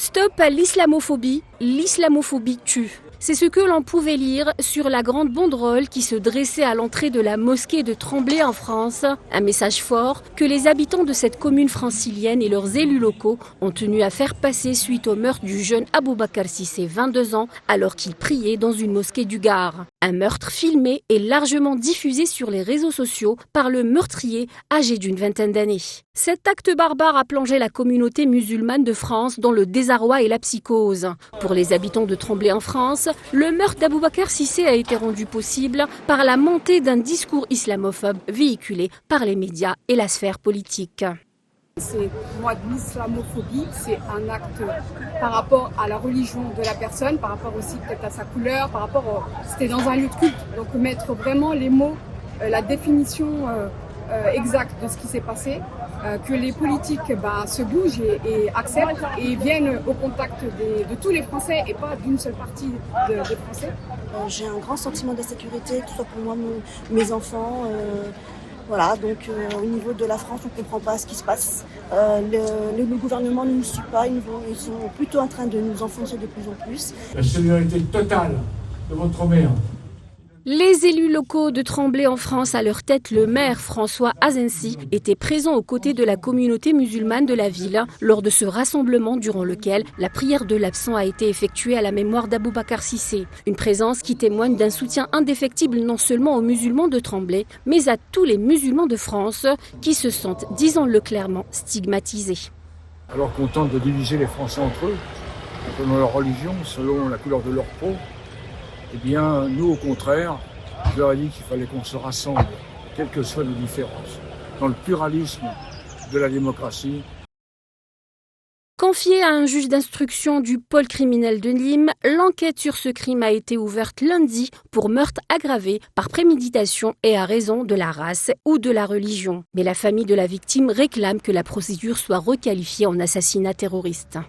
Stop à l'islamophobie, l'islamophobie tue. C'est ce que l'on pouvait lire sur la grande banderole qui se dressait à l'entrée de la mosquée de Tremblay en France. Un message fort que les habitants de cette commune francilienne et leurs élus locaux ont tenu à faire passer suite au meurtre du jeune Aboubacar Cissé, 22 ans, alors qu'il priait dans une mosquée du Gard. Un meurtre filmé et largement diffusé sur les réseaux sociaux par le meurtrier âgé d'une vingtaine d'années. Cet acte barbare a plongé la communauté musulmane de France dans le désarroi et la psychose. Pour les habitants de Tremblay en France, le meurtre d'Aboubacar Cissé a été rendu possible par la montée d'un discours islamophobe véhiculé par les médias et la sphère politique. C'est moi de l'islamophobie, c'est un acte par rapport à la religion de la personne, par rapport aussi peut-être à sa couleur, par rapport c'était dans un lieu de culte, donc mettre vraiment les mots, la définition exacte de ce qui s'est passé, que les politiques se bougent et acceptent et viennent au contact de tous les Français et pas d'une seule partie des Français. J'ai un grand sentiment d'insécurité, que ce soit pour moi, mes enfants. Voilà, donc au niveau de la France, on ne comprend pas ce qui se passe. Le gouvernement ne nous suit pas, ils sont plutôt en train de nous enfoncer de plus en plus. La solidarité totale de votre maire. Les élus locaux de Tremblay en France, à leur tête le maire François Asensi, étaient présents aux côtés de la communauté musulmane de la ville lors de ce rassemblement durant lequel la prière de l'absent a été effectuée à la mémoire d'Aboubacar Cissé. Une présence qui témoigne d'un soutien indéfectible non seulement aux musulmans de Tremblay, mais à tous les musulmans de France qui se sentent, disons-le clairement, stigmatisés. Alors qu'on tente de diviser les Français entre eux, selon leur religion, selon la couleur de leur peau, eh bien, nous, au contraire, je leur ai dit qu'il fallait qu'on se rassemble, quelles que soient nos différences, dans le pluralisme de la démocratie. Confiée à un juge d'instruction du pôle criminel de Nîmes, l'enquête sur ce crime a été ouverte lundi pour meurtre aggravé par préméditation et à raison de la race ou de la religion. Mais la famille de la victime réclame que la procédure soit requalifiée en assassinat terroriste.